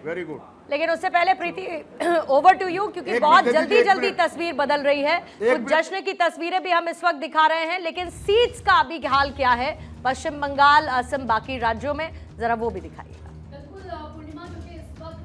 Very good. लेकिन उससे पहले प्रीति ओवर टू यू, क्योंकि बहुत जल्दी तस्वीर बदल रही है। कुछ जश्न की तस्वीरें भी हम इस वक्त दिखा रहे हैं, लेकिन सीट्स का अभी हाल क्या है पश्चिम बंगाल, असम, बाकी राज्यों में, जरा वो भी दिखाइए।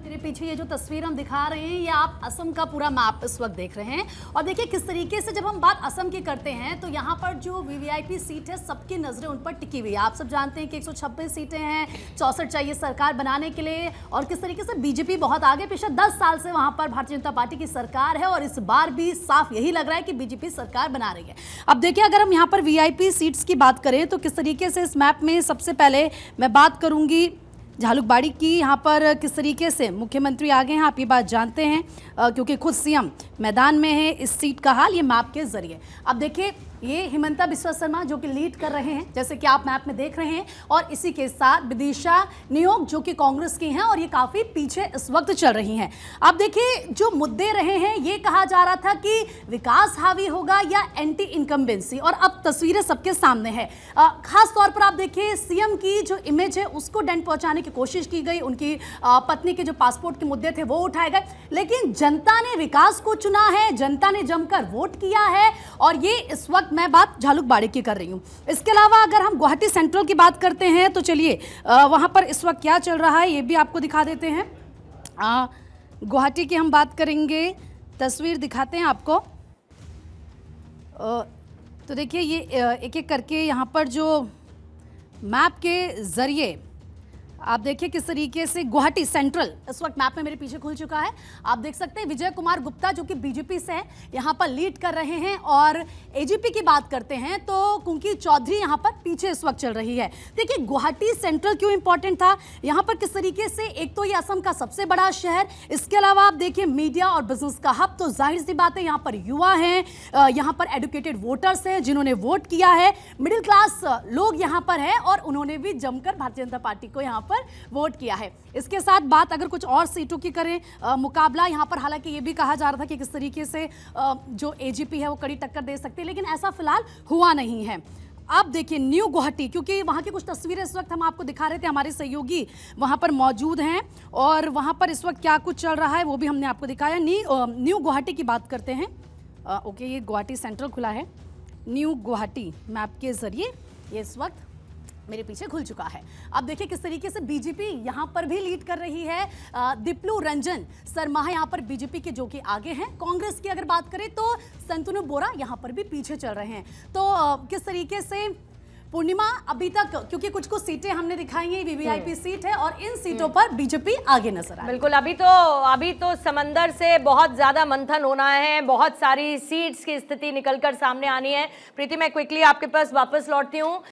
मेरे पीछे ये जो तस्वीर हम दिखा रहे हैं, ये आप असम का पूरा मैप इस वक्त देख रहे हैं। और देखिए किस तरीके से जब हम बात असम की करते हैं तो यहाँ पर जो वीवीआईपी सीट है, सबकी नजरें उन पर टिकी हुई है। आप सब जानते हैं कि 126 सीटें हैं, 64 चाहिए सरकार बनाने के लिए, और किस तरीके से बीजेपी बहुत आगे। पिछले 10 साल से वहाँ पर भारतीय जनता पार्टी की सरकार है और इस बार भी साफ यही लग रहा है कि बीजेपी सरकार बना रही है। अब देखिए अगर हम यहाँ पर वीआईपी सीट्स की बात करें तो किस तरीके से इस मैप में सबसे पहले मैं बात करूंगी झालुकबाड़ी की। यहाँ पर किस तरीके से मुख्यमंत्री आगे हैं, आप ये बात जानते हैं क्योंकि खुद सीएम मैदान में है। इस सीट का हाल ये मैप के जरिए अब देखिए, ये हिमंता बिस्वा शर्मा जो कि लीड कर रहे हैं, जैसे कि आप मैप में देख रहे हैं, और इसी के साथ विदिशा नियोग जो कि कांग्रेस की हैं और ये काफी पीछे इस वक्त चल रही हैं। अब देखिए जो मुद्दे रहे हैं, ये कहा जा रहा था कि विकास हावी होगा या एंटी इनकम्बेंसी, और अब तस्वीरें सबके सामने है। खास तौर पर आप देखिए सीएम की जो इमेज है उसको डेंट पहुंचाने की कोशिश की गई, उनकी पत्नी के जो पासपोर्ट के मुद्दे थे वो उठाए गए, लेकिन जनता ने विकास को चुना है, जनता ने जमकर वोट किया है। और ये इस वक्त मैं बात झालुकबाड़ी की कर रही हूं। इसके अलावा अगर हम गुवाहाटी सेंट्रल की बात करते हैं तो चलिए वहां पर इस वक्त क्या चल रहा है ये भी आपको दिखा देते हैं। गुवाहाटी की हम बात करेंगे, तस्वीर दिखाते हैं आपको। तो देखिए ये एक एक करके यहाँ पर जो मैप के जरिए आप देखिए किस तरीके से गुवाहाटी सेंट्रल इस वक्त मैप में मेरे पीछे खुल चुका है। आप देख सकते हैं विजय कुमार गुप्ता जो कि बीजेपी से है, यहाँ पर लीड कर रहे हैं। और एजीपी की बात करते हैं तो कुंकी चौधरी यहाँ पर पीछे इस वक्त चल रही है। देखिए गुवाहाटी सेंट्रल क्यों इंपॉर्टेंट था, यहाँ पर किस तरीके से, एक तो ये असम का सबसे बड़ा शहर, इसके अलावा आप देखिए मीडिया और बिजनेस का हब, तो जाहिर सी बात है यहाँ पर युवा हैं, यहाँ पर एडुकेटेड वोटर्स हैं जिन्होंने वोट किया है, मिडिल क्लास लोग यहाँ पर है और उन्होंने भी जमकर भारतीय जनता पार्टी को यहाँ पर वोट किया है। इसके साथ बात अगर कुछ और सीटों की करें, मुकाबला यहाँ पर हालांकि ये भी कहा जा रहा था कि किस तरीके से जो एजीपी है वो कड़ी टक्कर दे सकती है, लेकिन ऐसा फिलहाल हुआ नहीं है। अब देखिए न्यू गुवाहाटी, क्योंकि वहाँ की कुछ तस्वीरें इस वक्त हम आपको दिखा रहे थे, हमारे सहयोगी वहाँ पर मौजूद हैं और वहाँ पर इस वक्त क्या कुछ चल रहा है वो भी हमने आपको दिखाया। न्यू गुवाहाटी की बात करते हैं। ओके, ये गुवाहाटी सेंट्रल खुला है। न्यू गुवाहाटी मैप के जरिए ये इस वक्त मेरे पीछे खुल चुका है। अब देखिए किस तरीके से बीजेपी यहाँ पर भी लीड कर रही है। दीप्लू रंजन शर्मा यहाँ पर बीजेपी के जो कि आगे हैं। कांग्रेस की अगर बात करें तो संतनु बोरा यहाँ पर भी पीछे चल रहे हैं। तो किस तरीके से पूर्णिमा अभी तक, क्योंकि कुछ कुछ सीटें हमने दिखाई हैं, वीवीआईपी सीट है और इन सीटों पर बीजेपी आगे नजर आ रही है। बिल्कुल, अभी तो समंदर से बहुत ज्यादा मंथन होना है, बहुत सारी सीट्स की स्थिति निकलकर सामने आनी है। प्रीति, मैं क्विकली आपके पास वापस लौटती हूँ।